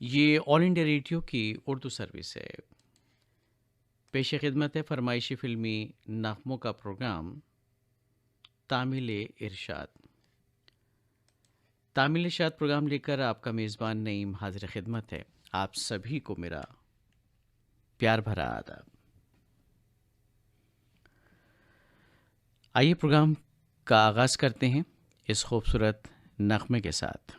ये all India radio की Urdu service है। पेश खिदमत है फरमाइशी फ़िल्मी नग़्मों का प्रोग्राम तामिल इरशाद। तामिल इरशाद प्रोग्राम लेकर आपका मेज़बान नईम हाज़िर खिदमत है। आप सभी को मेरा प्यार भरा आदाब। आइए प्रोग्राम का आगाज़ करते हैं इस खूबसूरत नग़्मे के साथ।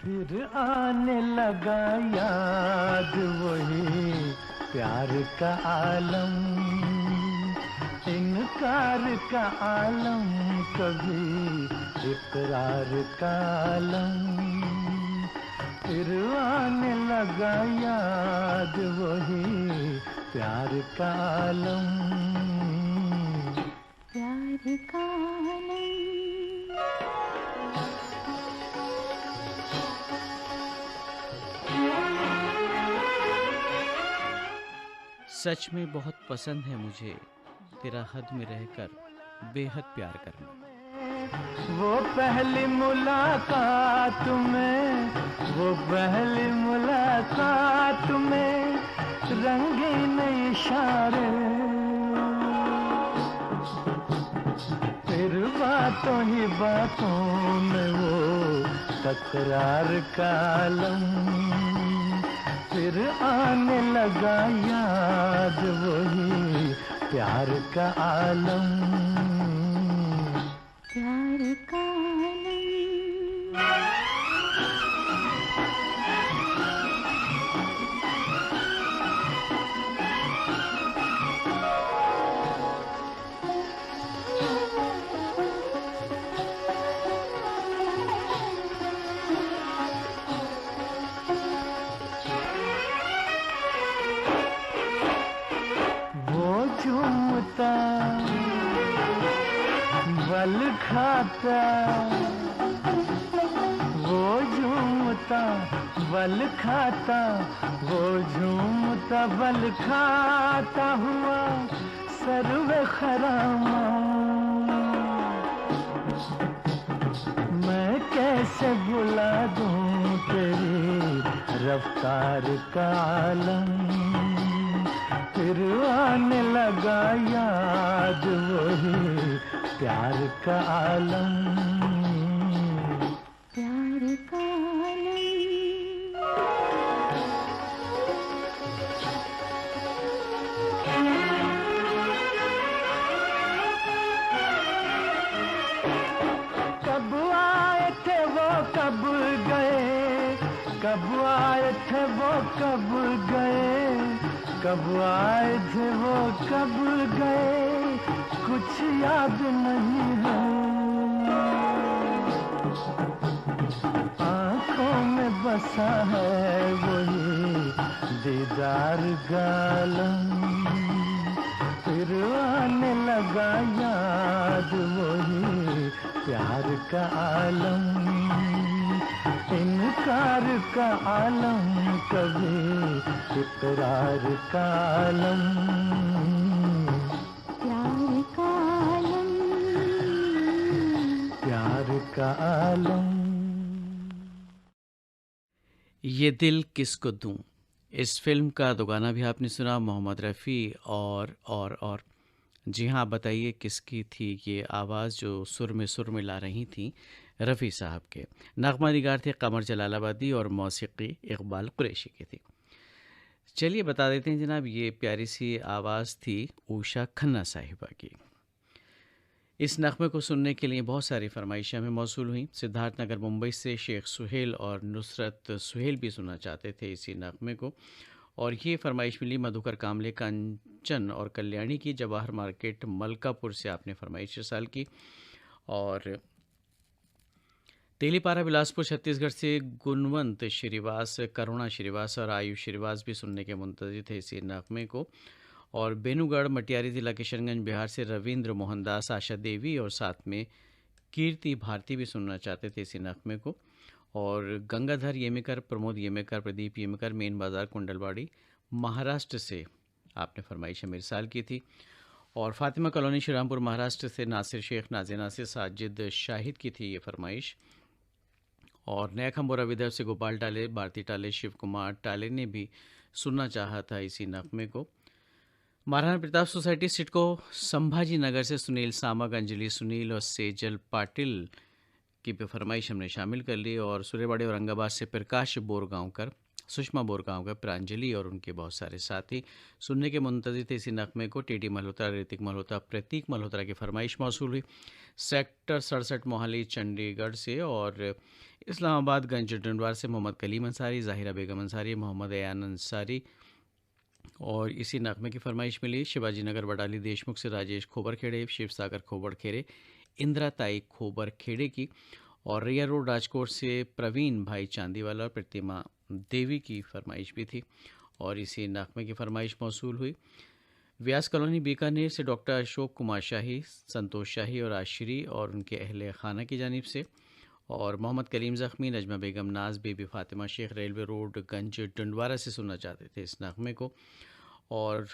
फिर आने लगा याद वही प्यार का आलम, इनकार का आलम, कभी इकरार का आलम। फिर आने लगा याद वही प्यार का आलम, प्यार का आलम। सच में बहुत पसंद है मुझे तेरा हद में रहकर बेहद प्यार करना। वो पहली मुलाकात में, वो पहली मुलाकात में रंगीन इशारे, फिर बातों ही बातों में वो तकरार का आलम। फिर आने लगा याद वही प्यार का आलम, प्यार का आलम। झूमता बल खाता, वो झूमता बल खाता, वो झूमता बल खाता हुआ सर्वे खरामा। मैं कैसे भुला दूं तेरी रफ्तार का आलम। फिर आने लगा याद वही प्यार का आलम, प्यार का आलम। कब आए थे वो कब गए, कब आए थे वो कब गए, कब आए थे वो कब गए, कुछ याद नहीं है। आंखों में बसा है वही दीदार का आलम। फिर आने लगा याद वही प्यार का आलम, इनकार का आलम, कभी इकरार का आलम, प्यार का आलम, प्यार का आलम। ये दिल किसको दूं, इस फिल्म का दो गाना भी आपने सुना, मोहम्मद रफ़ी और जी हाँ, बताइए किसकी थी ये आवाज़ जो सुर में ला रही थी रफ़ी साहब के। नग़मा निगार थे कमर जलालाबादी और मौसीक़ी इक़बाल कुरैशी की थी। चलिए बता देते हैं जनाब, ये प्यारी सी आवाज़ थी ऊषा खन्ना साहिबा की। इस नग़्मे को सुनने के लिए बहुत सारी फरमाइशें हमें मौसूल हुई। सिद्धार्थनगर मुंबई से शेख सुहेल और नुसरत सुहेल भी सुनना चाहते थे इसी नग़्मे को, और ये फरमाइश मिली मधुकर कामले, कंचन और कल्याणी की। जवाहर मार्केट मलकापुर से आपने फरमाइश इरसाल की। और तेलीपारा बिलासपुर छत्तीसगढ़ से गुणवंत श्रीवास, करुणा श्रीवास और आयुष श्रीवास भी सुनने के मुंतज़िर थे इसी नग़्मे को। और बेनूगढ़ मटियारी ज़िला किशनगंज बिहार से रविंद्र मोहनदास, आशा देवी और साथ में कीर्ति भारती भी सुनना चाहते थे इसी नग़्मे को। और गंगाधर येमेकर, प्रमोद येमेकर, प्रदीप येमेकर, मेन बाज़ार कुंडलवाड़ी महाराष्ट्र से आपने फरमाइश इरसाल की थी। और फातिमा कॉलोनी श्रीरामपुर महाराष्ट्र से नासिर शेख, नाज़िर नासिर, साजिद शाहिद की थी ये फरमाइश। और नया खंबोरा विदर्भ से गोपाल टाले, भारती टाले, शिव कुमार टाले ने भी सुनना चाहा था इसी नगमे को। महाराणा प्रताप सोसाइटी सिडको संभाजी नगर से सुनील सामक, अंजलि सुनील और सेजल पाटिल की भी फरमाइश हमने शामिल कर ली। और सूर्यवाड़ी औरंगाबाद से प्रकाश बोरगांवकर, सुषमा बोरगांवकर, प्रांजलि और उनके बहुत सारे साथी सुनने के मुंतज़िर थे इसी नगमे को। टीडी मल्होत्रा, ऋतिक मल्होत्रा, प्रतीक मल्होत्रा की फरमाइश मौसूल हुई सेक्टर 67 मोहाली चंडीगढ़ से। और इस्लामाबाद गंज डंडवार से मोहम्मद कलीम अंसारी, ज़ाहिरा बेगम अंसारी, मोहम्मद अयान अंसारी और इसी नगमे की फरमाइश मिली शिवाजी नगर बडाली देशमुख से राजेश खोबर खेड़े, शिव सागर खोबर खेड़े, इंदिरा ताई खोबर खेड़े की। और रिया रोड राजकोट से प्रवीण भाई चांदीवाला और प्रतिमा देवी की फरमाइश भी थी और इसी नगमे की फरमाइश मौसूल हुई व्यास कॉलोनी बीकानेर से डॉक्टर अशोक कुमार शाही, संतोष शाही और आश्री और उनके अहले खाना की जानिब से। और मोहम्मद कलीम ज़ख्मी, Najma Begum, Naz, baby Fatima Shaikh railway road Ganj Dundwara से सुनना चाहते थे इस नगमे को। और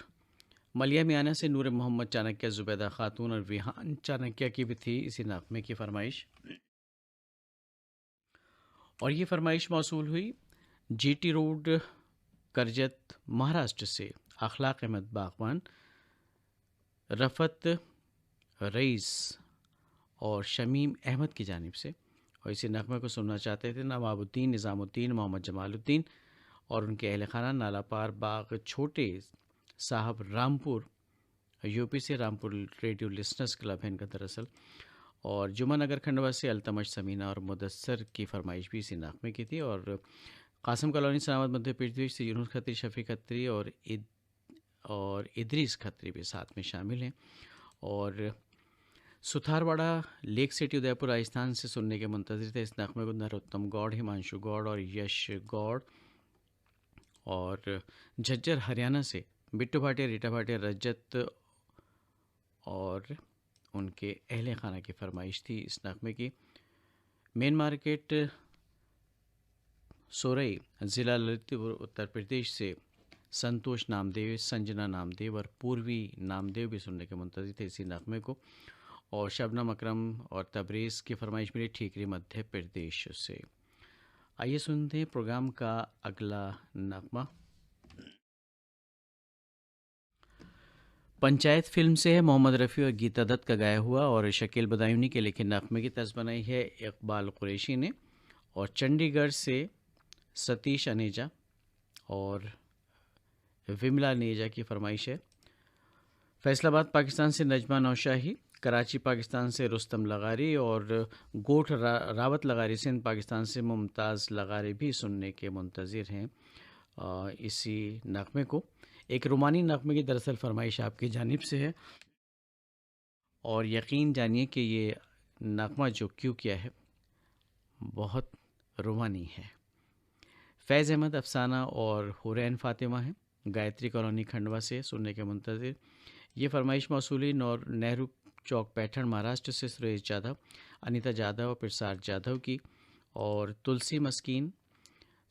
मलिया मियाना से नूर मोहम्मद चाणक्य, जुबैदा खातून और विहान चाणक्य की भी थी इसी नगमे की फरमाइश। और ये फरमाइश मौसूल हुई जीटी रोड करजत महाराष्ट्र से अखलाक अहमद बागवान, रफ़त रईस और शमीम अहमद की जानिब से। और इसी नगमे को सुनना चाहते थे नवाबुद्दीन, निज़ामुद्दीन, मोहम्मद जमालुद्दीन और उनके अहल खाना नालापार बाग छोटे साहब रामपुर, यूपी से। रामपुर रेडियो लिसनर्स क्लब है इनका दरअसल। और जुमा नगर खंडवा से अल्तमश, समीना और मुदस्सर की फरमाइश भी इसी नगमे की थी। और कासिम कॉलोनी सलामत मध्य प्रदेश से यूनुस खत्री, शफी खत्री और इदरीस खत्री भी साथ में शामिल हैं। और सुथारवाड़ा लेक सिटी उदयपुर राजस्थान से सुनने के मुंतज़िर थे इस नगमे को नरोत्तम गौड़, हिमांशु गौड़ और यश गौड़। और झज्जर हरियाणा से बिट्टू भाटिया, रीटा भाटिया, रजत और उनके अहले खाना की फरमाइश थी इस नगमे की। मेन मार्केट सोरई, ज़िला ललितपुर, उत्तर प्रदेश से संतोष नामदेव, संजना नामदेव और पूर्वी नामदेव भी सुनने के मुंतज़िर थे इसी नगमे को। और शबनम अकरम और तबरेज़ की फरमाइश मिली ठीकरी, मध्य प्रदेश से। आइए सुनते हैं प्रोग्राम का अगला नगमा। पंचायत फिल्म से है, मोहम्मद रफ़ी और गीता दत्त का गाया हुआ और शकील बदायूनी के लिखे नगमे की तर्ज बनाई है इकबाल कुरैशी ने। और चंडीगढ़ से सतीश अनेजा और विमला नेजा की फरमाइश है। फैसलाबाद पाकिस्तान से नजमा नौशाही, कराची पाकिस्तान से रुस्तम लगारी और गोठ रावत लगारी सिंध पाकिस्तान से मुमताज़ लगारी भी सुनने के मुंतज़िर हैं इसी नगमे को। एक रोमानी नगमे की दरअसल फरमाइश आपकी जानिब से है और यकीन जानिए कि ये नगमा जो क्यों किया है बहुत रोमानी है। फैज़ अहमद अफसाना और हुरैन फातिमा हैं, गायत्री कॉलोनी खंडवा से सुनने के मुंतज़िर। ये फरमाइश मौसूली नेहरू चौक पैठण महाराष्ट्र से सुरेश जाधव, अनीता जाधव और प्रसाद जाधव की। और तुलसी मस्कीन,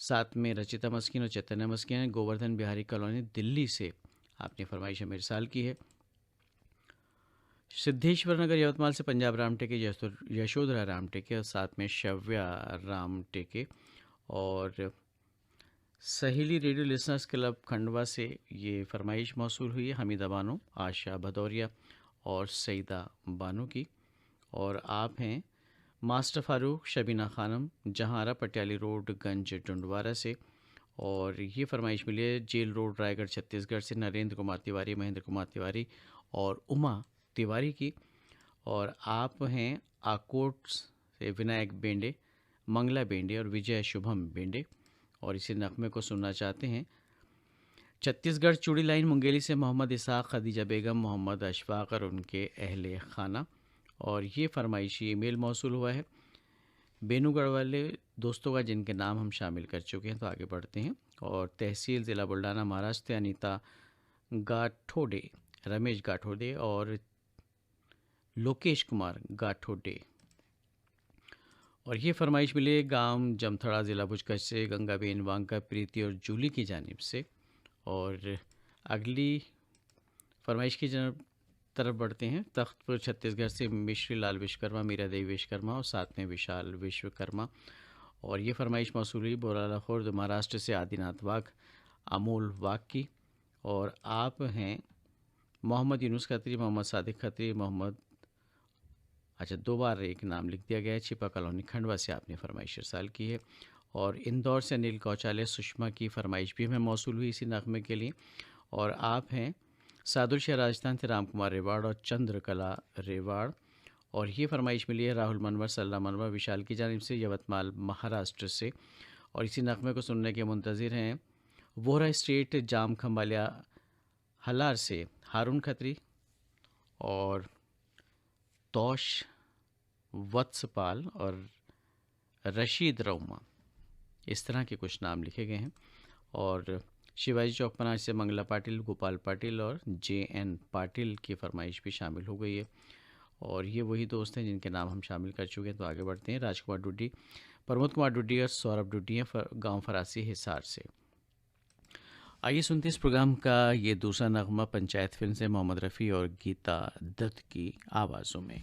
साथ में रचिता मस्कीन और चैतन्य मस्कीन, गोवर्धन बिहारी कॉलोनी दिल्ली से आपने फरमाइश मेरसाल की है। सिद्धेश्वर नगर यवतमाल से पंजाब राम टेके, यशोधरा राम टेके और साथ में शव्या राम टेके। और सहेली रेडियो लिसनर्स क्लब खंडवा से ये फरमाइश मौसूल हुई है हमीदा बानो, आशा भदौरिया और सईदा बानो की। और आप हैं मास्टर फारूक, शबीना खानम, जहांरा पटियाली रोड गंज डुंडवारा से। और ये फरमाइश मिली है जेल रोड रायगढ़ छत्तीसगढ़ से नरेंद्र कुमार तिवारी, महेंद्र कुमार तिवारी और उमा तिवारी की। और आप हैं आकोट से विनायक बेंडे, मंगला बेंडे और विजय शुभम बेंडे और इसी नगमे को सुनना चाहते हैं छत्तीसगढ़ चूड़ी लाइन मुंगेली से मोहम्मद इसाक, खदीजा बेगम, मोहम्मद अशफाक और उनके अहले खाना। और ये फरमाइशी ईमेल मौसूल हुआ है बेनूगढ़ वाले दोस्तों का जिनके नाम हम शामिल कर चुके हैं। तो आगे बढ़ते हैं। और तहसील ज़िला बुल्ढाना महाराष्ट्र, अनीता गाठोडे, रमेश गाठोडे और लोकेश कुमार गाठोडे। और ये फरमाइश मिली गांव जमथड़ा, ज़िला भुजकच से गंगाबेन वांका, प्रीति और जूली की जानिब से। और अगली फरमाइश की तरफ बढ़ते हैं। तख्तपुर छत्तीसगढ़ से मिश्री लाल विश्वकर्मा, मीरा देवी विश्वकर्मा और साथ में विशाल विश्वकर्मा। और ये फरमाइश मौसूल हुई बोराला खुर्द महाराष्ट्र से आदिनाथ वाघ, अमोल वाघ की। और आप हैं मोहम्मद यूनुस खत्री, मोहम्मद सादिक खत्री, मोहम्मद, अच्छा 2 बार एक नाम लिख दिया गया है। छिपा कॉलोनी खंडवा से आपने फरमाइश इरसाल की है। और इंदौर से अनिल कौचाले, सुषमा की फरमाइश भी हमें मौसूल हुई इसी नगमे के लिए। और आप हैं सादुल शहर राजस्थान से राम कुमार रेवाड़ और चंद्रकला रेवाड़। और ये फरमाइश मिली है राहुल मनवर, सल्ला मनवर, विशाल की जानिब से यवतमाल महाराष्ट्र से। और इसी नगमे को सुनने के मुंतज़िर हैं वोहरा स्ट्रीट जाम खम्बालिया हलार से हारून खत्री और तोश वत्सपाल और रशीद रौमा, इस तरह के कुछ नाम लिखे गए हैं। और शिवाजी चौक पनाज से मंगला पाटिल, गोपाल पाटिल और JN पाटिल की फरमाइश भी शामिल हो गई है। और ये वही दोस्त हैं जिनके नाम हम शामिल कर चुके हैं। तो आगे बढ़ते हैं। राजकुमार डुड्डी, प्रमोद कुमार डुड्डी और सौरभ डुड्डी हैं गाँव फरासी हिसार से। आइए सुनते हैं इस प्रोग्राम का ये दूसरा नगमा पंचायत फिल्म से मोहम्मद रफ़ी और गीता दत्त की आवाज़ों में।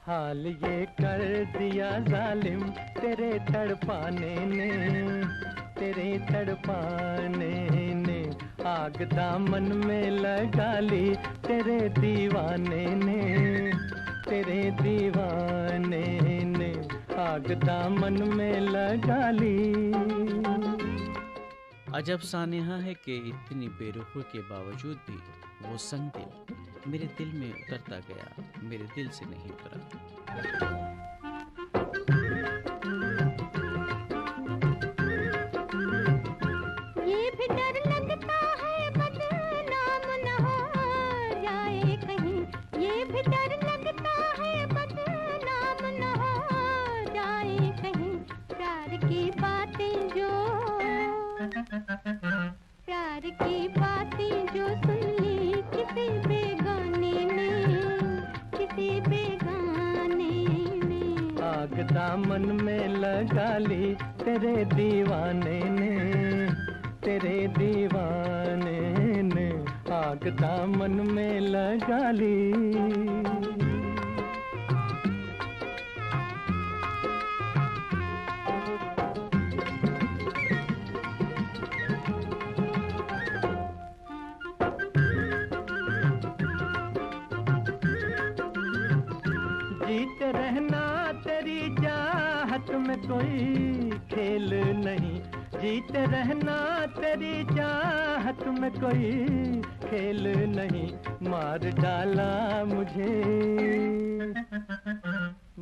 हाल ये कर दिया जालिम तेरे तड़पाने ने, तेरे तड़पाने ने। आग दामन में लगा ली तेरे दीवाने ने, तेरे दीवाने ने। आग दामन में लगा ली। अजब सानेहा है कि इतनी बेरुखी के बावजूद भी वो संग दिल मेरे दिल में उतरता गया, मेरे दिल से नहीं उतरा। ये भी डर लगता है बदनाम न हो जाए कहीं, ये भी डर लगता है बदनाम न हो जाए कहीं। प्यार की बातें जो, प्यार की बातें जो सुन ली किसी बेगाने ने, किसी बेगाने ने। आग दामन में लगा ली तेरे दीवाने ने, तेरे दीवाने ने। आग दामन में लगा ली। जीत रहना तेरी चाहत में कोई खेल नहीं, जीत रहना तेरी चाहत में कोई खेल नहीं। मार डाला मुझे,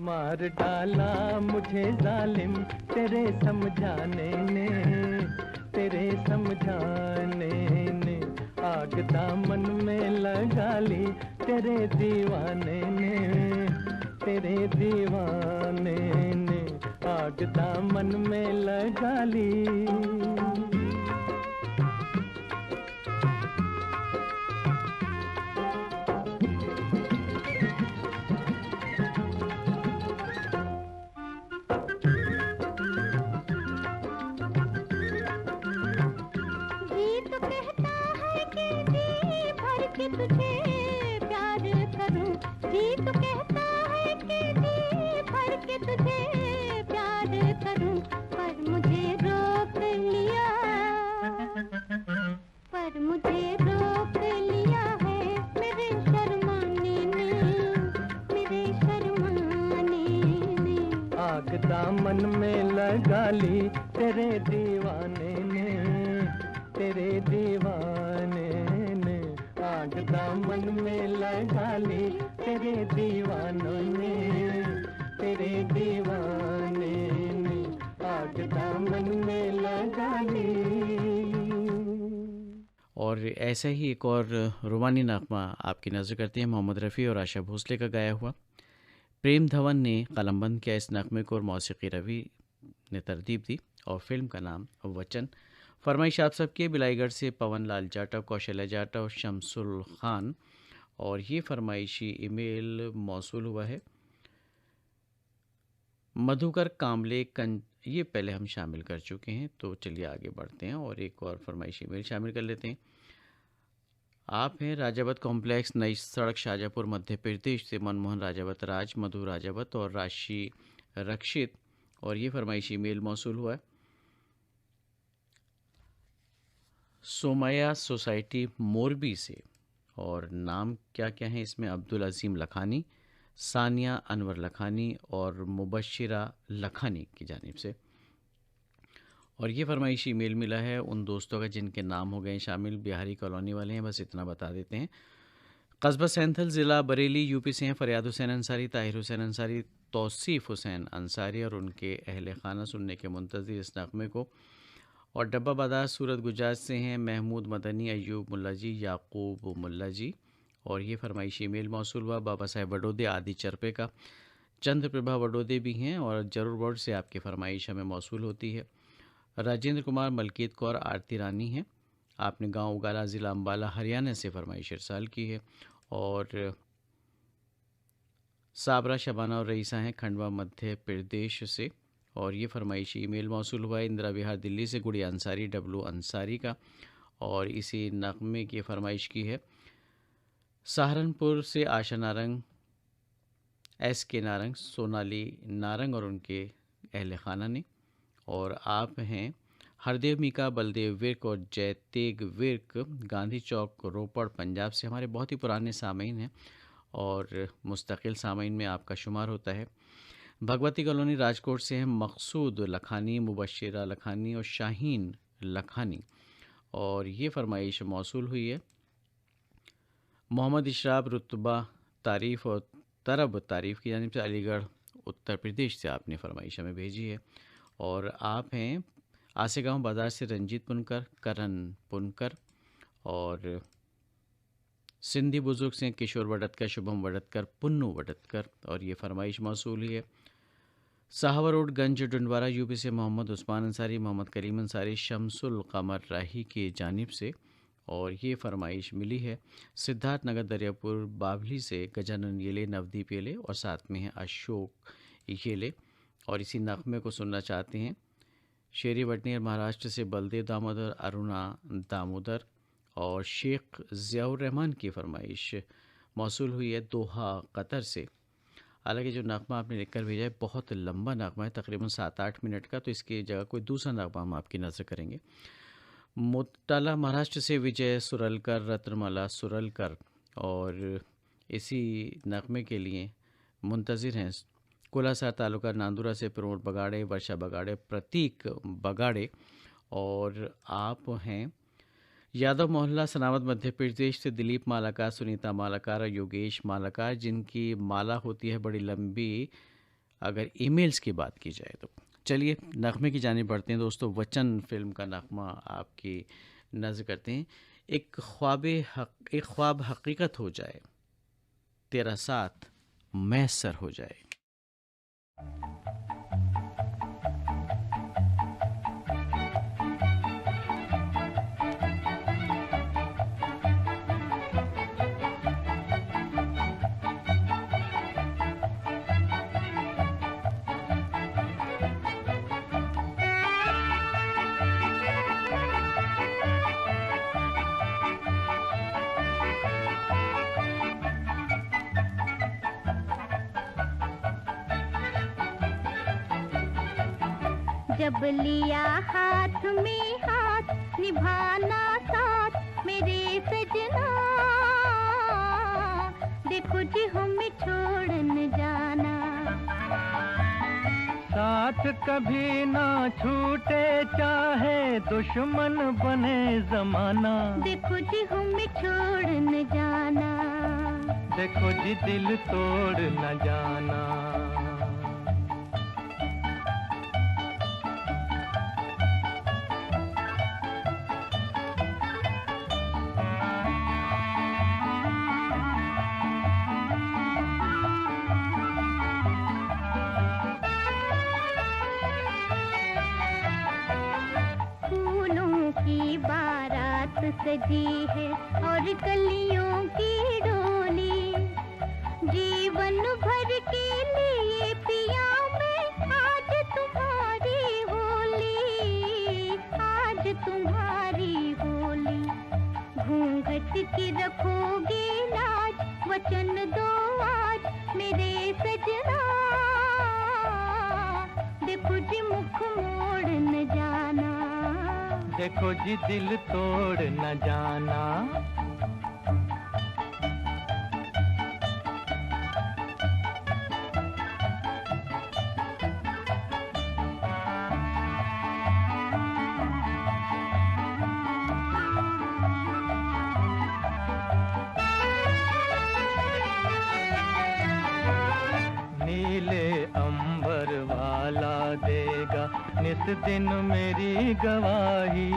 मार डाला मुझे जालिम तेरे समझाने ने, तेरे समझाने ने। आग दामन में लगा ली तेरे दीवाने ने, तेरे दीवाने ने। आग दामन में लगा ली। तुझे प्यार करूं, जी तो कहता है कि जी भर के तुझे प्यार करूं। पर मुझे रोक लिया, पर मुझे रोक लिया है मेरे शर्माने ने, मेरे शर्माने ने। आग दामन में लगा ली तेरे दीवाने ने, तेरे दीवाने ने। आग दामन में लगा ली तेरे दीवानों ने, तेरे दीवाने ने। आग दामन में लगा ली। और ऐसा ही एक और रुमानी नगमा आपकी नज़र करते हैं मोहम्मद रफ़ी और आशा भोसले का गाया हुआ। प्रेम धवन ने कलमबंद किया इस नगमे को और मौसीकी रवि ने तरतीब दी और फिल्म का नाम वचन। फरमाइश आप सबके बिलाईगढ़ से पवन लाल जाटव, कौशल्या जाटव और शमसुल खान। और ये फरमाइशी ईमेल मौसूल हुआ है मधुकर कामले ये पहले हम शामिल कर चुके हैं। तो चलिए आगे बढ़ते हैं और एक और फरमाइश ईमेल शामिल कर लेते हैं। आप हैं राजावत कॉम्प्लेक्स, नई सड़क, शाहजहाँपुर, मध्य प्रदेश से मनमोहन राजावत, राज, मधु राजावत और राशि रक्षित, और ये फरमाइश ईमेल मौसूल हुआ है सोमया सोसाइटी मोरबी से। और नाम क्या क्या है इसमें? अब्दुल अजीम लखानी, सानिया अनवर लखानी और मुबशिरा लखानी की जानिब से। और ये फरमाइशी ईमेल मिला है उन दोस्तों का जिनके नाम हो गए शामिल, बिहारी कॉलोनी वाले हैं, बस इतना बता देते हैं। कस्बा सैंथल, ज़िला बरेली, यूपी से हैं फरियाद हुसैन अंसारी, ताहिर हुसैन अंसारी, तौसीफ़ हुसैन अंसारी और उनके अहल खाना सुनने के मुंतज़िर इस नग़मे को। और डब्बा बाजार, सूरत, गुजरात से हैं महमूद मदनी, अयूब मुल्ला जी, याकूब मुल्ला जी। और ये फरमाइशी ईमेल मौसूल हुआ बाबा साहेब वडोदे, आदि चरपे का। चंद्र प्रभा वडोदे भी हैं और जरूर बोर्ड से आपकी फरमाइश हमें मौसूल होती है। राजेंद्र कुमार, मलकीत कौर, आरती रानी हैं। आपने गांव उगाला, ज़िला अम्बाला, हरियाणा से फरमाइश इरसाल की है। और साबरा शबाना और रईसा हैं खंडवा, मध्य प्रदेश से। और ये फरमाइशी ईमेल मौसूल हुआ है इंदिरा विहार, दिल्ली से गुड़िया अंसारी, डब्लू अंसारी का। और इसी नग़मे की फरमाइश की है सहारनपुर से आशा नारंग, एस के नारंग, सोनाली नारंग और उनके अहल खाना ने। और आप हैं हरदेव मीका, बलदेव विर्क और जयतेग विर्क, गांधी चौक, रोपड़, पंजाब से। हमारे बहुत ही पुराने सामीन हैं और मुस्तकिल सामीन में आपका शुमार होता है। भगवती कॉलोनी, राजकोट से हैं मकसूद लखानी, मुबशिरा लखानी और शाहीन लखानी। और ये फरमाइश मौसूल हुई है मोहम्मद इशराब, रुतबा तारीफ़ और तरब तारीफ़ की जानिब से, अलीगढ़, उत्तर प्रदेश से आपने फरमाइश हमें भेजी है। और आप हैं आसेगांव बाज़ार से रंजीत पुनकर, करण पुनकर। और सिंधी बुजुर्ग से किशोर वडतकर, शुभम वडतकर, पुन्नू वडतकर। और ये फरमाइश मौसूल ही है साहवा रोड, गंज, डुंडवारा, यूपी से मोहम्मद उस्मान अंसारी, मोहम्मद करीम अंसारी, शमसुल कमर राही की जानिब से। और ये फरमाइश मिली है सिद्धार्थ नगर, दरियापुर, बावली से गजानन येले, नवदीप येले और साथ में है अशोक येले। और इसी नग़मे को सुनना चाहते हैं शेरी वटनेर, महाराष्ट्र से बलदेव दामोदर, अरुणा दामोदर और शेख ज़ियाउर रहमान की फरमाइश मौसूल हुई है दोहा, कतर से। हालांकि जो नग़मा आपने लिखकर भेजा है बहुत लंबा नग़मा है, तकरीबन 7-8 मिनट का, तो इसकी जगह कोई दूसरा नग़मा हम आपकी नज़र करेंगे। मोटाला, महाराष्ट्र से विजय सुरलकर, रत्नमाला सुरलकर। और इसी नग़मे के लिए मुंतज़िर हैं कुलासा तालुका नांदुरा से प्रमोद बगाड़े, वर्षा बगाड़े, प्रतीक बगाड़े। और आप हैं यादव मोहल्ला, सनावद, मध्य प्रदेश से दिलीप मालाकार, सुनीता मालाकार और योगेश मालाकार, जिनकी माला होती है बड़ी लंबी अगर ईमेल्स की बात की जाए तो। चलिए नग़मे की जानिब बढ़ते हैं दोस्तों। वचन फिल्म का नग़मा आपकी नज़र करते हैं। एक ख्वाब हकीकत हो जाए, तेरा साथ मैसर हो जाए। जब लिया हाथ में हाथ निभाना साथ मेरे सजना, देखो जी हमें छोड़ न जाना। साथ कभी ना छूटे चाहे दुश्मन बने जमाना, देखो जी हमें छोड़ न जाना। देखो जी दिल तोड़ न जाना। सजी है और कलियों की डोली, जीवन भर के लिए पिया मैं आज तुम्हारी कि रखोगे लाज, वचन दो आज मेरे सजना। देखो जी मुख मोड़ न जाना, देखो जी दिल तोड़ न जाना। नीले अंबर वाला देगा निस दिन मेरी गवाही,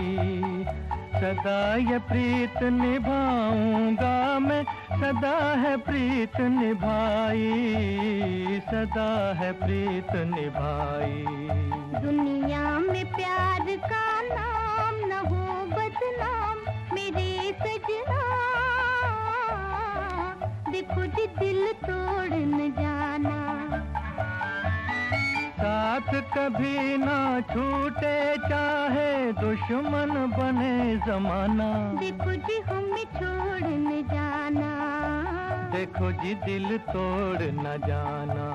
सदा ये प्रीत निभाऊंगा मैं, सदा है प्रीत निभाई, सदा है प्रीत निभाई। दुनिया में प्यार का नाम न हो बदनाम मेरे सजना। देखो जी दिल तोड़ न जाना, साथ कभी ना छूटे चाहे दुश्मन बने जमाना। देखो जी हमें छोड़ न जाना, देखो जी दिल तोड़ न जाना।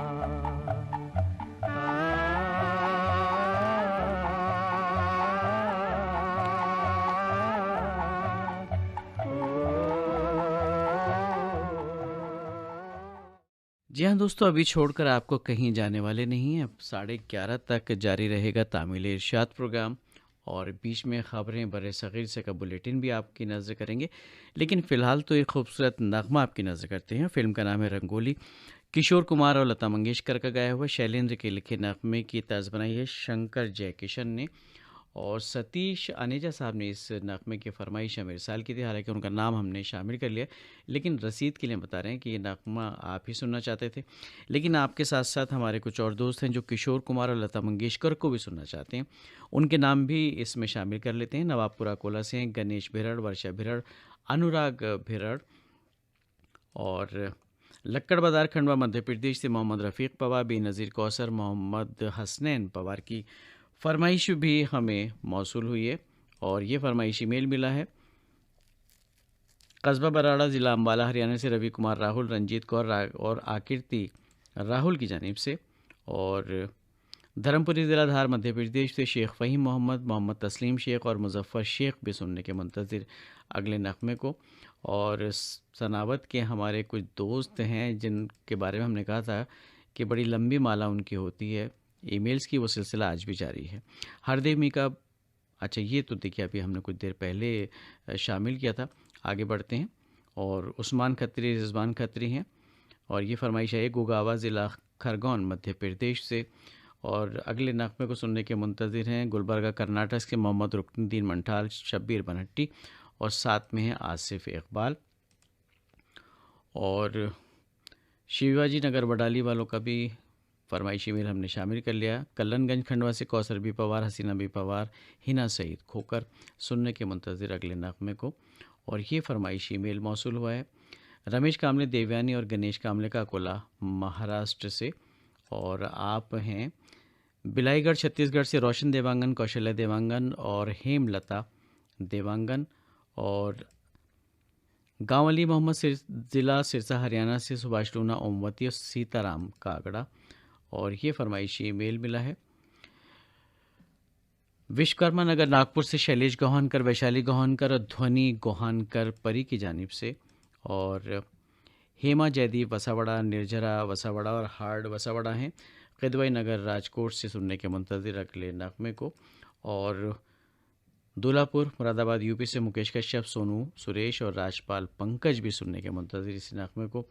जी हाँ दोस्तों, अभी छोड़कर आपको कहीं जाने वाले नहीं हैं। अब 11:30 तक जारी रहेगा तामील इरशाद प्रोग्राम, और बीच में ख़बरें बड़े सग़ीर से का बुलेटिन भी आपकी नज़र करेंगे। लेकिन फ़िलहाल तो एक खूबसूरत नगमा आपकी नज़र करते हैं। फ़िल्म का नाम है रंगोली। किशोर कुमार और लता मंगेशकर का गाया हुआ, शैलेंद्र के लिखे नगमे की तर्ज बनाई है शंकर जयकिशन ने, और सतीश अनेजा साहब ने इस नगमे की फरमाइश हमें इरसाल की थी। हालांकि उनका नाम हमने शामिल कर लिया, लेकिन रसीद के लिए बता रहे हैं कि ये नगमा आप ही सुनना चाहते थे। लेकिन आपके साथ साथ हमारे कुछ और दोस्त हैं जो किशोर कुमार और लता मंगेशकर को भी सुनना चाहते हैं। उनके नाम भी इसमें शामिल कर लेते हैं। नवाबपुरा कोला से हैं गणेश भिरड़, वर्षा भिरड़, अनुराग भिरड़, और लक्कड़ बाजार खंडवा मध्य प्रदेश से मोहम्मद रफ़ीक पवार, बेनज़ीर कौसर, मोहम्मद हसनैन पवार की फरमाइश भी हमें मौसूल हुई है। और ये फरमाइशी मेल मिला है कस्बा बराड़ा, ज़िला अम्बाला, हरियाणा से रवि कुमार राहुल, रंजीत कौर और आकृति राहुल की जानिब से। और धर्मपुरी ज़िला धार मध्य प्रदेश से शेख फ़हीम मोहम्मद, मोहम्मद तस्लीम शेख और मुजफ्फ़र शेख भी सुनने के मुंतज़िर अगले नगमे को। और सनावत के हमारे कुछ दोस्त हैं जिनके बारे में हमने कहा था कि बड़ी लंबी माला उनकी होती है ईमेल्स की, वो सिलसिला आज भी जारी है। हरदेव मीका, अच्छा ये तो देखिए अभी हमने कुछ देर पहले शामिल किया था। आगे बढ़ते हैं। और उस्मान खत्री, रिजवान खत्री हैं, और ये फरमाइश है गोगावा ज़िला खरगोन मध्य प्रदेश से। और अगले नगमे को सुनने के मुंतज़िर हैं गुलबर्गा कर्नाटक के मोहम्मद रुकनुद्दीन मंठाल, शब्बीर बनहट्टी, और साथ में है आसिफ इकबाल। और शिवाजी नगर बडाली वालों का भी फरमाइशी मेल हमने शामिल कर लिया। कल्लनगंज खंडवा से कौसर बी पवार, हसीना बी पवार, हिना सईद खोकर सुनने के मुंतज़िर अगले नगमे को। और ये फरमाइशी मेल मौसूल हुआ है रमेश कामले, देवयानी और गणेश कामले का अकोला महाराष्ट्र से। और आप हैं बिलाईगढ़ छत्तीसगढ़ से रोशन देवांगन, कौशल्या देवांगन और हेमलता देवांगन। और गाँव अली मोहम्मद ज़िला सिरसा हरियाणा से सुभाष लूना, ओमवती और सीताराम कागड़ा। और ये फरमाइशी मेल मिला है विश्वकर्मा नगर नागपुर से शैलेश गोहानकर, वैशाली गोहानकर और ध्वनि गोहानकर परी की जानिब से। और हेमा जयदीप वसावड़ा, निर्जरा वसावड़ा और हार्ड वसावड़ा हैं किदवई नगर राजकोट से सुनने के मुंतज़िर अगले नगमे को। और दूल्हापुर मुरादाबाद यूपी से मुकेश कश्यप, सोनू सुरेश और राजपाल पंकज भी सुनने के मुंतज़िर इस नगमे को।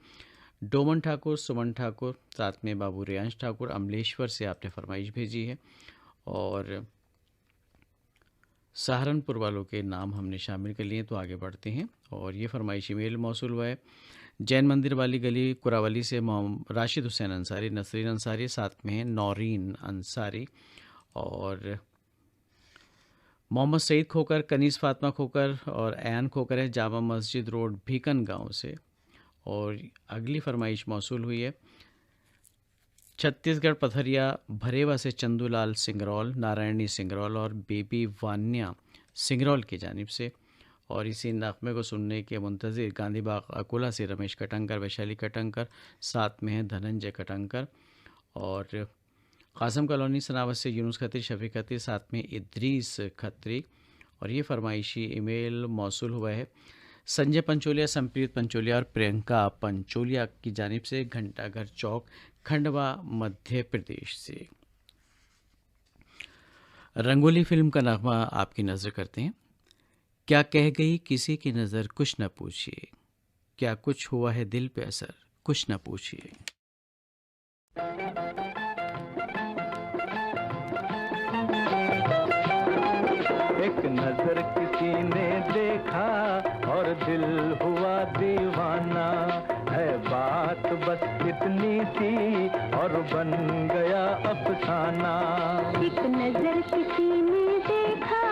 डोमन ठाकुर, सुमन ठाकुर, साथ में बाबू रियांश ठाकुर, अमलेश्वर से आपने फरमाइश भेजी है। और सहारनपुर वालों के नाम हमने शामिल कर लिए, तो आगे बढ़ते हैं। और ये फरमाइशी मेल मौसूल हुआ है जैन मंदिर वाली गली कुरावली से राशिद हुसैन अंसारी, नसरीन अंसारी, साथ में है नौरीन अंसारी। और मोहम्मद सईद खोकर, कनीस फातिमा खोकर और ऐन खोकर है जामा मस्जिद रोड भीकन गांव से। और अगली फरमाइश मौसूल हुई है छत्तीसगढ़ पथरिया भरेवा से चंदूलाल सिंगरौल, नारायणी सिंगरौल और बेबी वान्या सिंगरौल की जानिब से। और इसी नगमे को सुनने के मुंतज़िर गांधी बाग अकोला से रमेश कटंकर, वैशाली कटंकर, साथ में हैं धनंजय कटंकर, और कासम कॉलोनी सनावत से यूनुस खत्री, शफीक खत्री, साथ में इद्रीस खत्री। और ये फरमाइशी ईमेल मौसूल हुआ है संजय पंचोलिया, संप्रीत पंचोलिया और प्रियंका पंचोलिया की जानिब से, घंटाघर चौक, खंडवा, मध्य प्रदेश से। रंगोली फिल्म का नगमा आपकी नज़र करते हैं। क्या कह गई किसी की नज़र कुछ न पूछिए, क्या कुछ हुआ है दिल पे असर कुछ न पूछिए। एक नजर किसी ने देखा और दिल हुआ दीवाना, है बात बस इतनी सी और बन गया अफसाना। एक नजर किसी ने देखा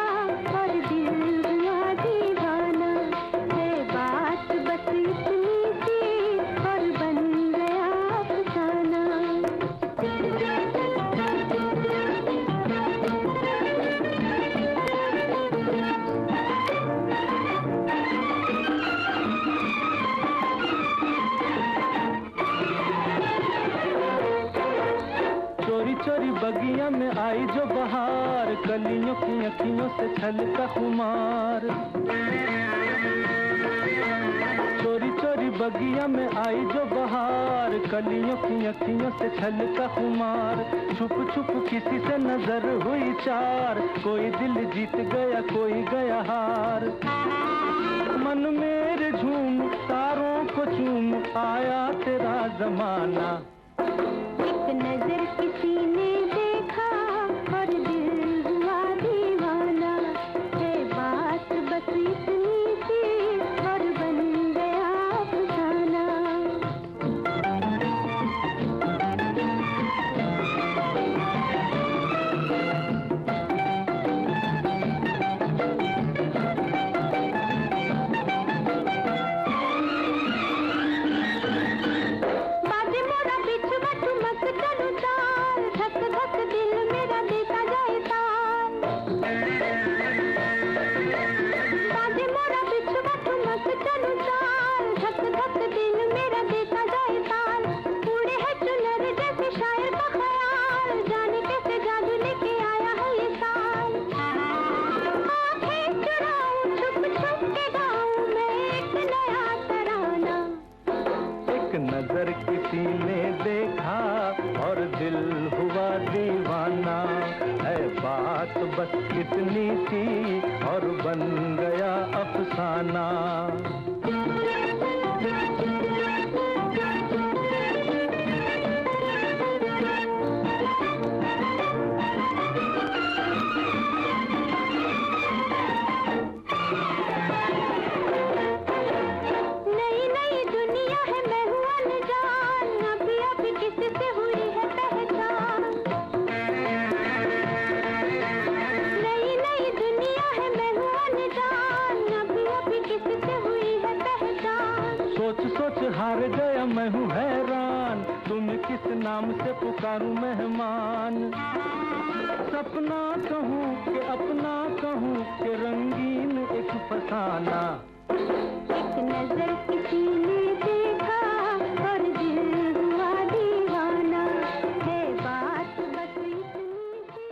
और दिल हुआ दीवाना, है बात बस इतनी सी और बन गया अफसाना। चोरी चोरी बगिया में आई जो बहार, कलियों की अखियों से छलका खुमार। चोरी चोरी बगिया में आई जो बहार, कलियों की अखियों से छलका खुमार। छुप छुप किसी से नजर हुई चार, कोई दिल जीत गया कोई गया हार। मन मेरे झूम तारों को चूम आया तेरा जमाना। एक नजर किसी ने देखा और दिल हुआ दीवाना, है बात बस इतनी सी और बन गया अफसाना। बाजे मोरा बिछुआ ठुमक चलू ताल, धक धक दिल मेरा देता जाए ताल। बाजे मोरा बिछुआ ठुमक चलू ताल, धक धक दिल मेरा देता जाए ताल। उड़े है चुनर जैसे शायर का ख्याल, जाने कैसे जादू लेके आया है ये साल। आंखें चुराऊं छुप छुप के गाऊं मैं एक नया तराना। एक नजर किसी ने देखा और दिल हुआ दीवाना, है बात बस इतनी सी और बन गया अफसाना। नई नई दुनिया है मैं हूँ अनजान, अभी अभी किससे हुई है पहचान। नई नई दुनिया है मैं हूँ अनजान, अभी अभी किससे हुई है पहचान। सोच सोच हार गया मैं हूँ हैरान, तुम किस नाम से पुकारूं मेहमान। सपना कहूँ कि अपना कहूँ कि रंगीन एक फसाना। एक नजर किसी ने देखा और दिल हुआ दीवाना, है बात बस इतनी सी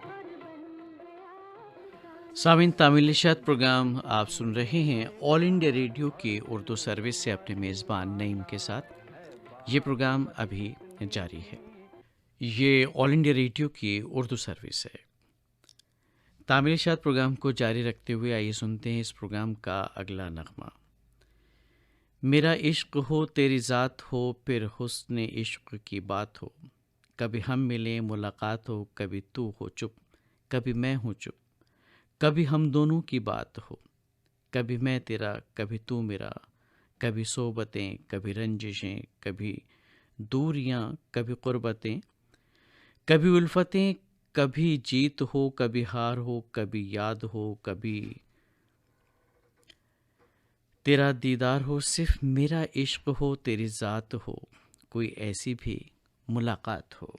और बन गया अफसाना। सामिन तामिलिशात प्रोग्राम आप सुन रहे हैं ऑल इंडिया रेडियो की उर्दू सर्विस से अपने मेज़बान नईम के साथ। ये प्रोग्राम अभी जारी है। ये ऑल इंडिया रेडियो की उर्दू सर्विस है। तामिलिशात प्रोग्राम को जारी रखते हुए आइए सुनते हैं इस प्रोग्राम का अगला नगमा। मेरा इश्क हो तेरी ज़ात हो फिर हुस्न इश्क की बात हो, कभी हम मिलें मुलाकात हो, कभी तू हो चुप कभी मैं हूँ चुप, कभी हम दोनों की बात हो, कभी मैं तेरा कभी तू मेरा, कभी सोबतें कभी रंजिशें, कभी दूरियां कभी क़ुरबतें, कभी उल्फतें कभी जीत हो कभी हार हो, कभी याद हो कभी तेरा दीदार हो, सिर्फ मेरा इश्क हो तेरी ज़ात हो, कोई ऐसी भी मुलाकात हो।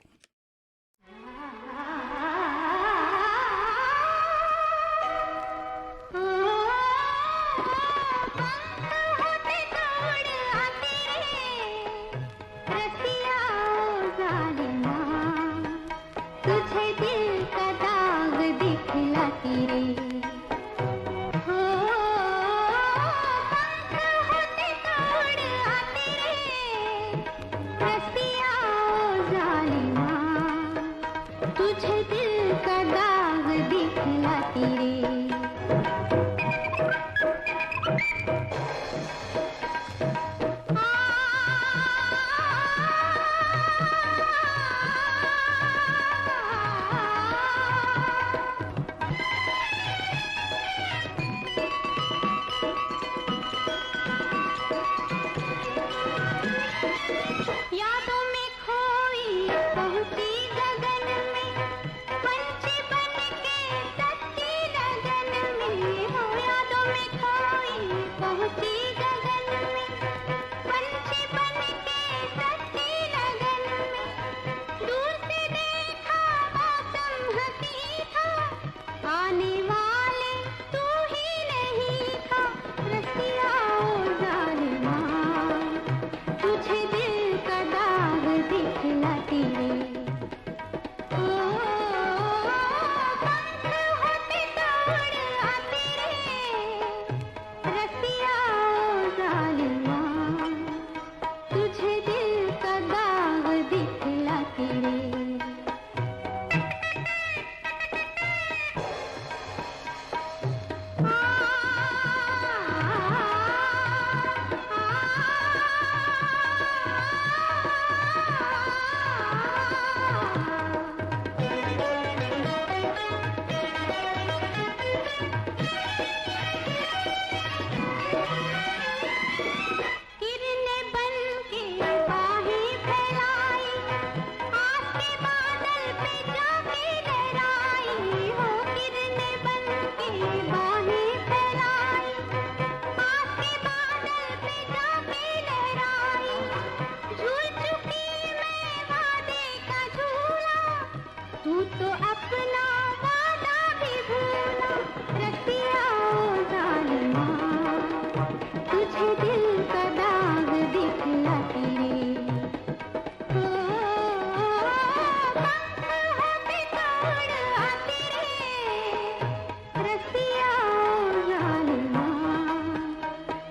पहुंची गगन में, पंछी बन के सस्ती लगन में, दूर से देखा मौसम हंसी था, आने वाले तू ही नहीं था, रसिया ओ जालिमा, तुझे दिल का दाग दिखलाती रे। ओ पंख होते तो उड़ आते रे, रसिया ओ जालिमा, तुझे दिल का दाग दिखलाती रे। किरणें बन के बाहें फैलाई, आस के बादल पे जाके लहराई हो। किरणें बन के बाहें फैलाई, आस के बादल पे जाके लहराई, झूल चुकी मैं वादे का झूला, तू तो अपना वादा भी भूला, रसिया ओ जालिमा, तुझे दिल का दाग दिखलाती रे। ओ पंख होते तो उड़ आते रे, रसिया ओ जालिमा,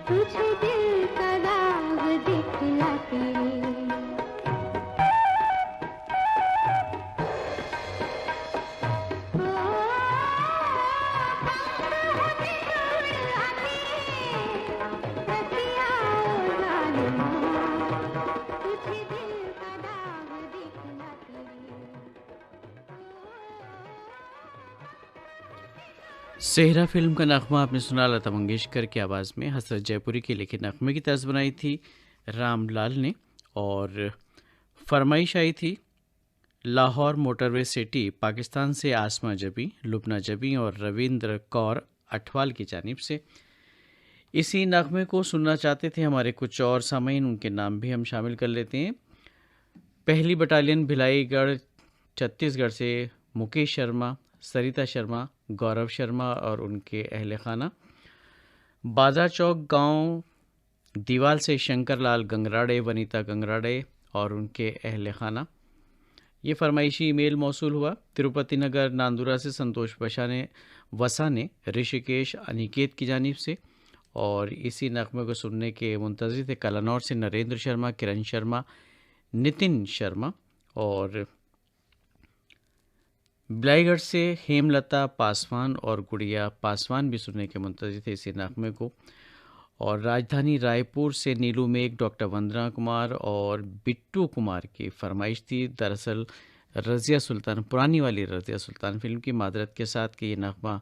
तुझे दिल का दाग दिखलाती रे। सेहरा फिल्म का नगमा आपने सुना लता मंगेशकर की आवाज़ में हसरत जयपुरी के लिखे नगमे की तर्ज बनाई थी रामलाल ने, और फरमाइश आई थी लाहौर मोटरवे सिटी पाकिस्तान से आसमा जबी, लुबना जबी और रविंद्र कौर अठवाल की जानिब से। इसी नगमे को सुनना चाहते थे हमारे कुछ और सामीन, उनके नाम भी हम शामिल कर लेते हैं। पहली बटालियन भिलाईगढ़ छत्तीसगढ़ से मुकेश शर्मा, सरिता शर्मा, गौरव शर्मा और उनके अहल खाना। बाजार चौक गांव दीवाल से शंकर लाल गंगराड़े, वनीता गंगराड़े और उनके अहल खाना। ये फरमाइशी ईमेल मौसूल हुआ तिरुपति नगर नांदुरा से संतोष वसा ने ऋषिकेश अनिकेत की जानिब से। और इसी नगमे को सुनने के मुंतज़िर थे कलानौर से नरेंद्र शर्मा, किरण शर्मा, नितिन शर्मा, और बिलाईगढ़ से हेमलता पासवान और गुड़िया पासवान भी सुनने के मुंतज़िर थे इसी नगमे को। और राजधानी रायपुर से नीलू मेघ, डॉक्टर वंदना कुमार और बिट्टू कुमार की फरमाइश थी। दरअसल रज़िया सुल्तान, पुरानी वाली रज़िया सुल्तान फिल्म की, मादरत के साथ कि ये नगमा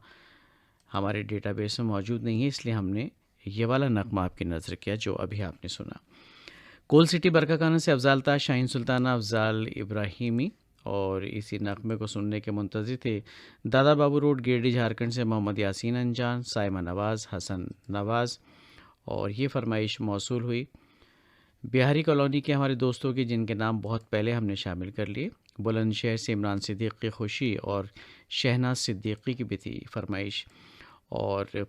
हमारे डेटाबेस में मौजूद नहीं है, इसलिए हमने ये वाला नगमा आपकी नज़र किया जो अभी आपने सुना। कोल सिटी बरकाकाना से अफजाल ताज, शाहीन सुल्ताना, अफजाल इब्राहिमी और इसी नगमे को सुनने के मुंतज़िर थे दादा बाबू रोड गिरडी झारखंड से मोहम्मद यासीन अंजान, साइमा नवाज़, हसन नवाज़। और ये फरमाइश मौसूल हुई बिहारी कॉलोनी के हमारे दोस्तों की, जिनके नाम बहुत पहले हमने शामिल कर लिए। बुलंदशहर से इमरान सिद्दीकी खुशी और शहनाज सिद्दीकी की भी थी फरमाइश। और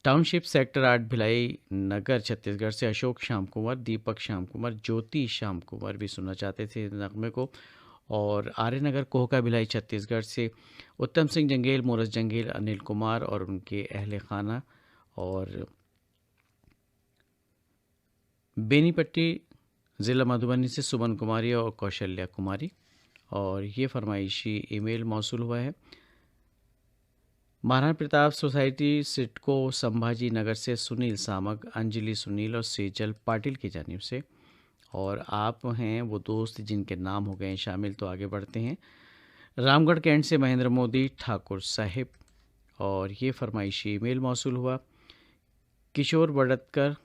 टाउनशिप सेक्टर 8 भिलाई नगर छत्तीसगढ़ से अशोक श्याम कुमार, दीपक श्याम कुमार, ज्योति श्याम कुमार भी सुनना चाहते थे नगमे को। और आर्यनगर कोहका भिलाई छत्तीसगढ़ से उत्तम सिंह जंगेल, मोरस जंगेल, अनिल कुमार और उनके अहल खाना। और बेनीपट्टी ज़िला मधुबनी से सुमन कुमारी और कौशल्या कुमारी। और ये फरमाइशी ईमेल मौसूल हुआ है महाराणा प्रताप सोसाइटी सिडको संभाजी नगर से सुनील सामक, अंजलि सुनील और सेजल पाटिल की जानिब से। और आप हैं वो दोस्त जिनके नाम हो गए शामिल, तो आगे बढ़ते हैं। रामगढ़ कैंट से महेंद्र मोदी ठाकुर साहिब। और ये फरमाइशी ईमेल मौसूल हुआ किशोर बड़तकर,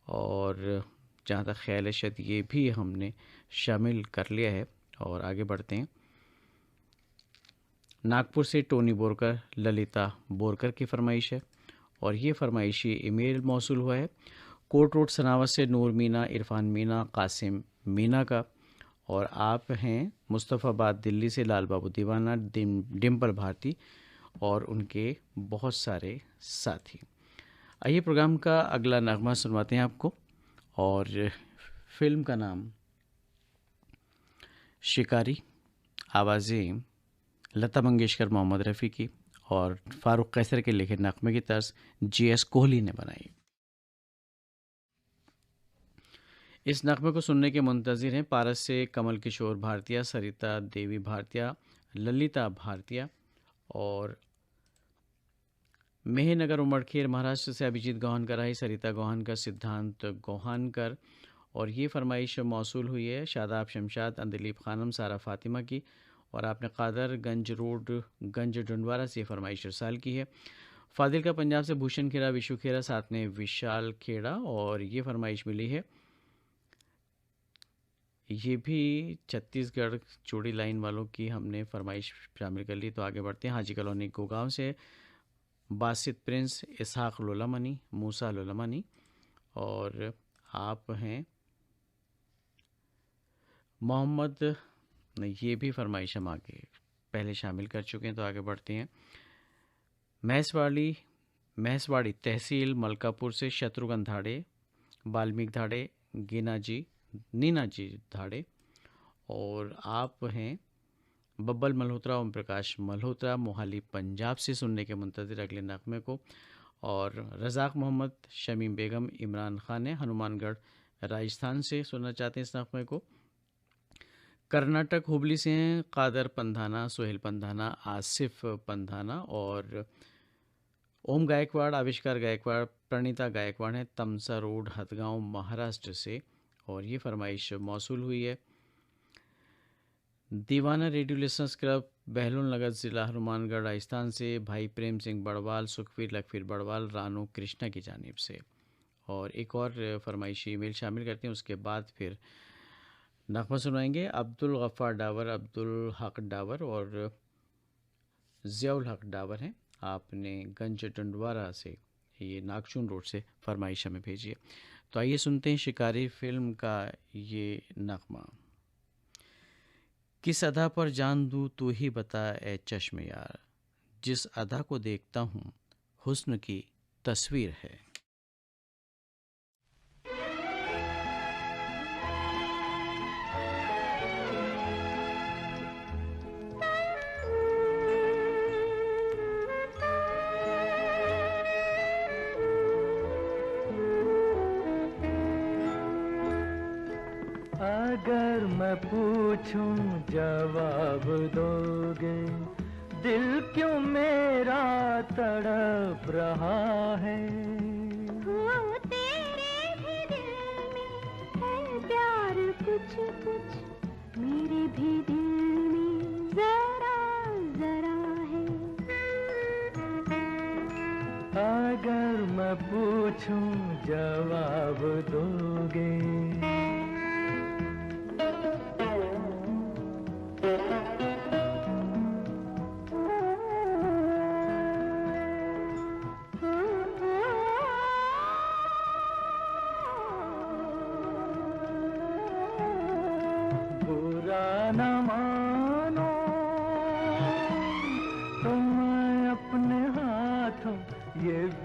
और जहाँ तक ख्याल है शायद ये भी हमने शामिल कर लिया है। और आगे बढ़ते हैं। नागपुर से टोनी बोरकर, ललिता बोरकर की फरमाइश है। और ये फरमाइशी ईमेल मौसूल हुआ है कोट रोड सनावत से नूर मीना, इरफान मीना, कासिम मीना का। और आप हैं मुस्तफ़ाबाद दिल्ली से लाल बाबू दीवाना, डिम्पल भारती और उनके बहुत सारे साथी। आइए प्रोग्राम का अगला नगमा सुनवाते हैं आपको, और फिल्म का नाम शिकारी। आवाज़ें लता मंगेशकर, मोहम्मद रफ़ी की और फारूक कैसर के लिखे नगमे की तर्ज J.S. कोहली ने बनाई। इस नगमे को सुनने के मुंतज़िर हैं पारस से कमल किशोर भारतीय, सरिता देवी भारतीय, ललिता भारतीय और मेहनगर उमड़खेर महाराष्ट्र से अभिजीत गौहनकर आई, सरिता गौहनकर, सिद्धांत गौहनकर। और ये फरमाइश मौसूल हुई है शादाब शमशाद, अंदलीब खानम, सारा फातिमा की। और आपने कादर गंज रोड गंज डंडवारा से फरमाइश इरसाल की है। फादिल का पंजाब से भूषण खेड़ा, विशु खेड़ा, साथ में विशाल खेड़ा। और ये फरमाइश मिली है, ये भी छत्तीसगढ़ चूड़ी लाइन वालों की हमने फरमाइश शामिल कर ली। तो आगे बढ़ते हैं। हाजी कॉलोनी गुड़गांव से बासित प्रिंस, इसहाक लोलामनी, मूसा लोलामनी। और आप हैं मोहम्मद, ये भी फरमाइश हम आगे पहले शामिल कर चुके हैं। तो आगे बढ़ते हैं। महसवाड़ी तहसील मलकापुर से शत्रुघ्न धाड़े, वाल्मीकि धाड़े, नीना जी धाड़े। और आप हैं बब्बल मल्होत्रा, ओम प्रकाश मल्होत्रा, मोहाली पंजाब से सुनने के मुंतज़िर अगले नगमे को। और रज़ाक मोहम्मद, शमीम बेगम, इमरान खान ने हनुमानगढ़ राजस्थान से सुनना चाहते हैं इस नगमे को। कर्नाटक हुबली से हैं कादर पंधाना, सोहेल पंधाना, आसिफ पंधाना और ओम गायकवाड़, आविष्कार गायकवाड़, प्रणीता गायकवाड़ हैं तमसा रोड हथगांव महाराष्ट्र से। और ये फरमाइश मौसूल हुई है दीवाना रेडियो लिसनर्स क्लब, बहलोल नगर ज़िला हनुमानगढ़ राजस्थान से भाई प्रेम सिंह बड़वाल, सुखवीर लखवीर बड़वाल, रानू कृष्णा की जानिब से। और एक और फरमाइशी ईमेल शामिल करते हैं, उसके बाद फिर नगमा सुनाएंगे। अब्दुल गफ़ार डावर, अब्दुल हक डावर और ज़ियाउल हक डावर हैं। आपने गंज डंडवारा से, ये नागचून रोड से फरमाइश हमें भेजी है। तो आइए सुनते हैं शिकारी फिल्म का ये नगमा। किस अदा पर जान दूँ तू ही बता ए चश्म यार, जिस अदा को देखता हूँ हुस्न की तस्वीर है। अगर मैं पूछूं जवाब दोगे, दिल क्यों मेरा तड़प रहा है। हो तेरे भी दिल में है प्यार कुछ कुछ, मेरे भी दिल में जरा जरा है। अगर मैं पूछूं जवाब दोगे,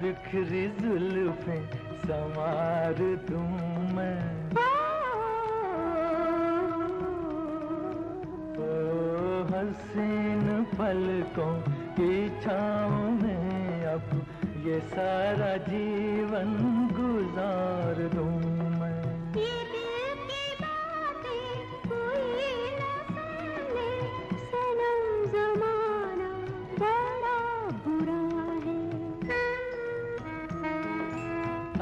बिखरी जुल्फें संवार दूं मैं। ओ हसीन पलकों की छाँव में अब ये सारा जीवन गुजार दूं मैं। ये दिल की बातें कोई न सुने, सनम ज़माना बड़ा बुरा है।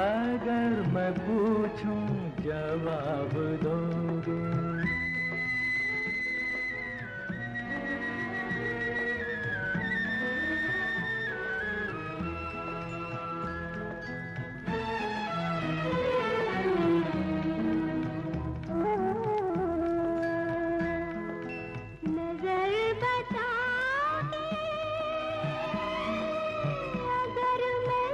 अगर मैं पूछूं जवाब दोगे, नजर बचा के अगर मैं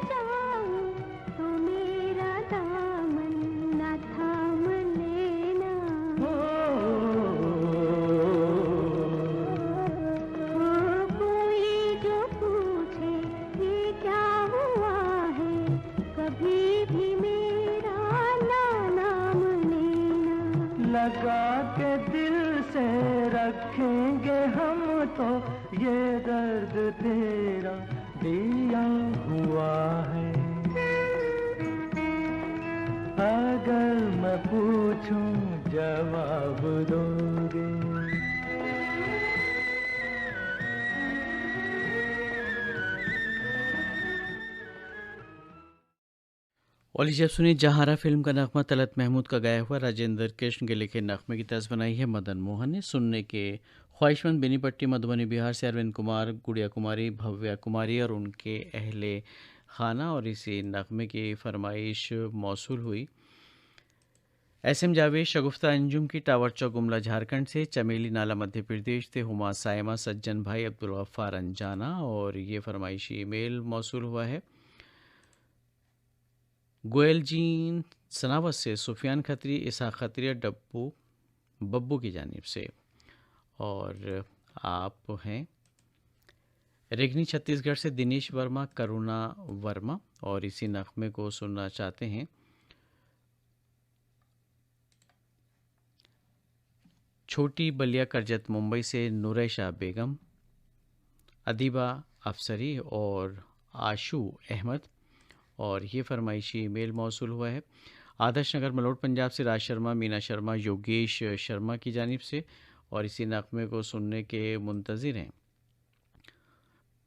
लगा के दिल से रखेंगे हम तो ये दर्द तेरा दिया हुआ है। अगर मैं पूछूं जवाब दोगे? और लीजिए अब सुनिए जहारा फिल्म का नगमा तलत महमूद का गाया हुआ राजेंद्र कृष्ण के लिखे नगमे की तर्ज बनाई है मदन मोहन ने। सुनने के ख्वाहिशमंद बेनीपट्टी मधुबनी बिहार से अरविंद कुमार, गुड़िया कुमारी, भव्या कुमारी और उनके अहले खाना। और इसी नगमे की फरमाइश मौसूल हुई एसएम जावेद, शगुफ्ता अंजुम की टावर चौक गुमला झारखंड से, चमेली नाला मध्य प्रदेश से, हुमा सायमा, सज्जन भाई, अब्दुल गफ्फार अंजाना। और ये फरमाइशी ईमेल मौसूल हुआ है गोयल जीन सनावत से, सुफियान खत्री, इसा खत्रिया, बब्बू की जानिब से। और आप हैं रेगनी छत्तीसगढ़ से, दिनेश वर्मा, करुणा वर्मा। और इसी नगमे को सुनना चाहते हैं छोटी बलिया करजत मुंबई से, नुरैशा बेगम, अदीबा अफसरी और आशू अहमद। और ये फरमाइशी मेल मौसूल हुआ है आदर्श नगर मलोट पंजाब से, राज शर्मा, मीना शर्मा, योगेश शर्मा की जानिब से। और इसी नगमे को सुनने के मुंतज़िर हैं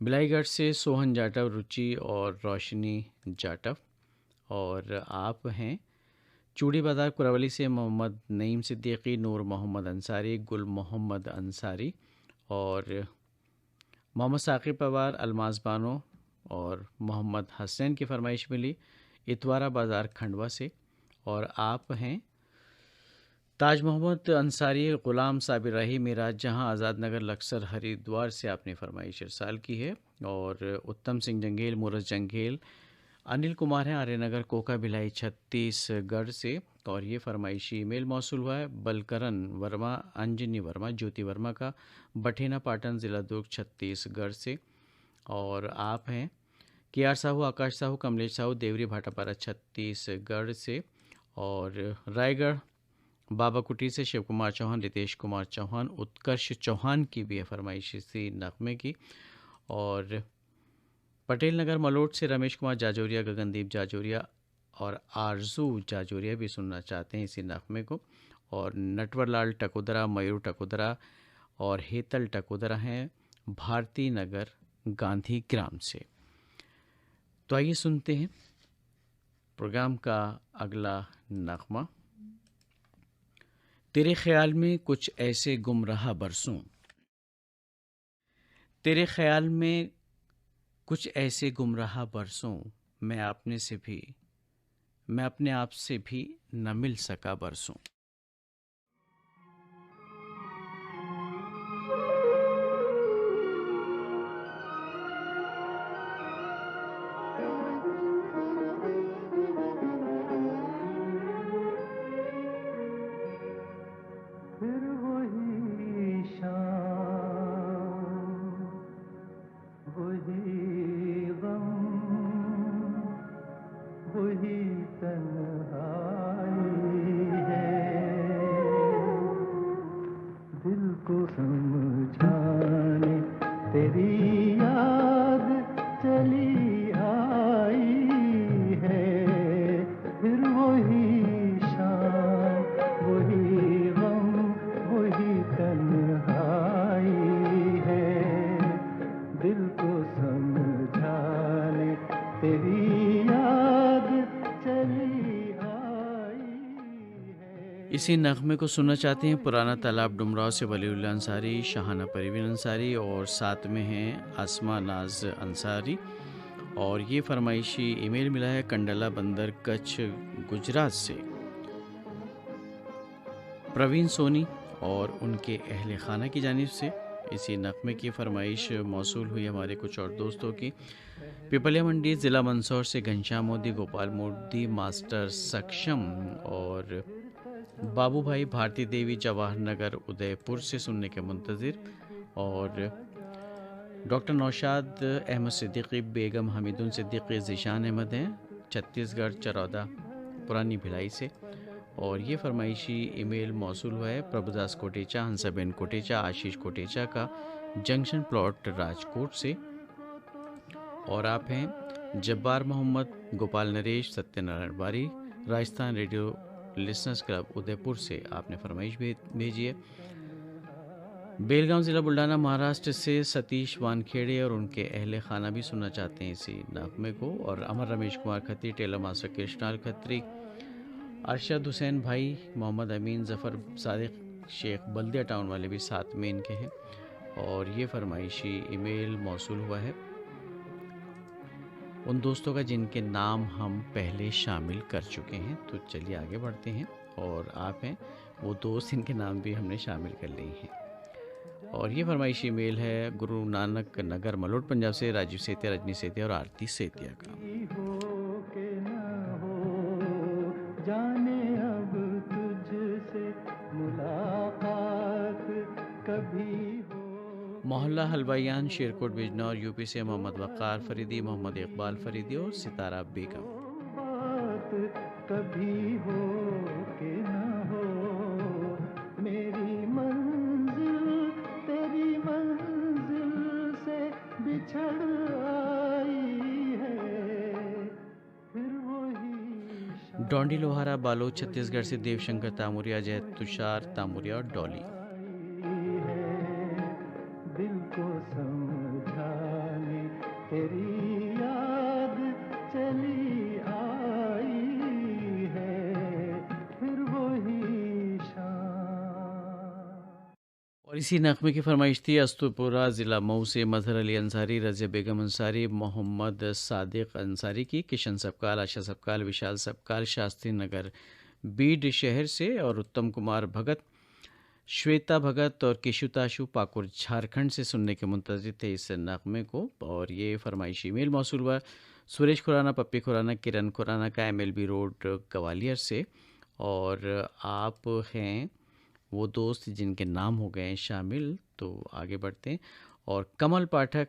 बिलाईगढ़ से सोहन जाटव, रुचि और रोशनी जाटव। और आप हैं चूड़ी बाजार कुरावली से, मोहम्मद नईम सिद्दीकी, नूर मोहम्मद अंसारी, गुल मोहम्मद अंसारी। और मोहम्मद साकिब पवार, अलमाज बानो और मोहम्मद हसनैन की फरमाइश मिली इतवारा बाज़ार खंडवा से। और आप हैं ताज मोहम्मद अंसारी, ग़ुलाम साबिर रही, मिराज जहां, आज़ाद नगर लक्सर हरिद्वार से आपने फरमाइश इरसाल की है। और उत्तम सिंह जंगेल, मूरज जंगेल, अनिल कुमार हैं आर्यनगर कोका भिलाई छत्तीसगढ़ से। और ये फरमाइशी ईमेल मौसूल हुआ है बलकरन वर्मा, अंजनी वर्मा, ज्योति वर्मा का, बठेना पाटन, ज़िला दुर्ग छत्तीसगढ़ से। और आप हैं के आर साहू, आकाश साहू, कमलेश साहू, देवरी भाटापारा छत्तीसगढ़ से। और रायगढ़ बाबा कुटी से शिव कुमार चौहान, रितेश कुमार चौहान, उत्कर्ष चौहान की भी है फरमाइश इसी नगमे की। और पटेल नगर मलोट से रमेश कुमार जाजोरिया, गगनदीप जाजोरिया और आरजू जाजोरिया भी सुनना चाहते हैं इसी नगमे को। और नटवरलाल टकोदरा, मयूर टकोदरा और हेतल टकोदरा हैं भारती नगर गांधी ग्राम से। तो आइए सुनते हैं प्रोग्राम का अगला नगमा। तेरे ख्याल में कुछ ऐसे गुमराह बरसों, तेरे ख्याल में कुछ ऐसे गुमराह बरसों, मैं अपने आप से भी न मिल सका बरसों। फिर वही शाम, वही गम, वही तन्हाई है। दिल को समझाने तेरी याद चली आई है। फिर वही शाम, वही गम, वही तन्हाई है। दिल को समझाने तेरी याद चली आई है। इसी नगमे को सुनना चाहते हैं पुराना तालाब डुमराव से वलीउल्लाह अंसारी, शाहाना परवीन अंसारी और साथ में हैं आसमा नाज अंसारी। और ये फरमाइशी ईमेल मिला है कंडला बंदर कच्छ गुजरात से प्रवीण सोनी और उनके अहले खाना की जानिब से। इसी नगमे की फरमाइश मौसूल हुई हमारे कुछ और दोस्तों की पिपलिया मंडी ज़िला मंदसौर से घनश्याम मोदी, गोपाल मोदी, मास्टर सक्षम और बाबू भाई, भारती देवी, जवाहर नगर उदयपुर से सुनने के मुंतज़िर। और डॉक्टर नौशाद अहमद सिद्दीकी, बेगम हमीदुन सिद्दीकी, ज़ीशान अहमद हैं छत्तीसगढ़ चरौदा पुरानी भिलाई से। और ये फरमाइशी ईमेल मौसूल हुआ है प्रभुदास कोटेचा, हंसाबेन कोटेचा, आशीष कोटेचा का जंक्शन प्लॉट राजकोट से। और आप हैं जब्बार मोहम्मद, गोपाल नरेश, सत्यनारायण बारी, Rajasthan radio listeners club Udaipur से आपने फरमाइश भेजी है। बेलगांव ज़िला बुल्ढाना महाराष्ट्र से सतीश वानखेड़े और उनके अहले खाना भी सुनना चाहते हैं इसी नगमे को। और अमर रमेश कुमार खत्री, टेलर मास्टर कृष्णाल खत्री, अरशद हुसैन भाई, मोहम्मद अमीन, ज़फ़र सादिक शेख, बल्दिया टाउन वाले भी साथ में इनके हैं। और ये फरमाइशी ईमेल मौसूल हुआ है उन दोस्तों का जिनके नाम हम पहले शामिल कर चुके हैं। तो चलिए आगे बढ़ते हैं। और आप हैं वो दोस्त जिनके नाम भी हमने शामिल कर लिए हैं। और ये फरमाइशी ईमेल है गुरु नानक नगर मलोट पंजाब से राजीव सेतिया, रजनी सेतिया और आरती सेतिया का। हो के न हो जाने अब तुझसे मुलाकात कभी हो। मोहल्ला हलवाइयान, शेरकोट बिजनौर यूपी से मोहम्मद वक़ार फरीदी, मोहम्मद इकबाल फरीदी और सितारा बेगम। बात कभी हो के न हो मेरी मंजिल तेरी मंजिल से बिछड़ आई है फिर वही डोंडी लोहारा बालोद छत्तीसगढ़ से देवशंकर तामुरिया, जय तुषार तामुरिया और डॉली। दिल को समझाने तेरी याद चली आई है फिर वही शाम। और इसी नगमे की फरमाइश थी अस्तुपुरा ज़िला मऊ से मजहर अली अंसारी, रज़िया बेगम अंसारी, मोहम्मद सादिक अंसारी की, किशन सबकाल, आशा सबकाल, विशाल सबकाल शास्त्री नगर बीड शहर से। और उत्तम कुमार भगत, श्वेता भगत और केशुताशु पाकुर झारखंड से सुनने के मुंतज़िर थे इस नगमे को। और ये फरमाइशी ईमेल मौसूल हुआ सुरेश खुराना, पप्पी खुराना, किरण खुराना का MLB रोड ग्वालियर से। और आप हैं वो दोस्त जिनके नाम हो गए हैं शामिल। तो आगे बढ़ते हैं। और कमल पाठक,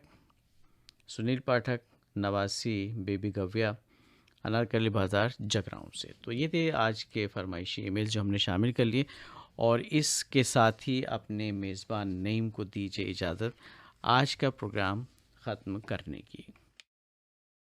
सुनील पाठक, नवासी, बेबी गव्या, अनारकली बाज़ार जगराऊँ से। तो ये थे आज के फरमाइशी ईमेल जो हमने शामिल कर लिए। और इसके साथ ही अपने मेज़बान नईम को दीजिए इजाज़त आज का प्रोग्राम ख़त्म करने की।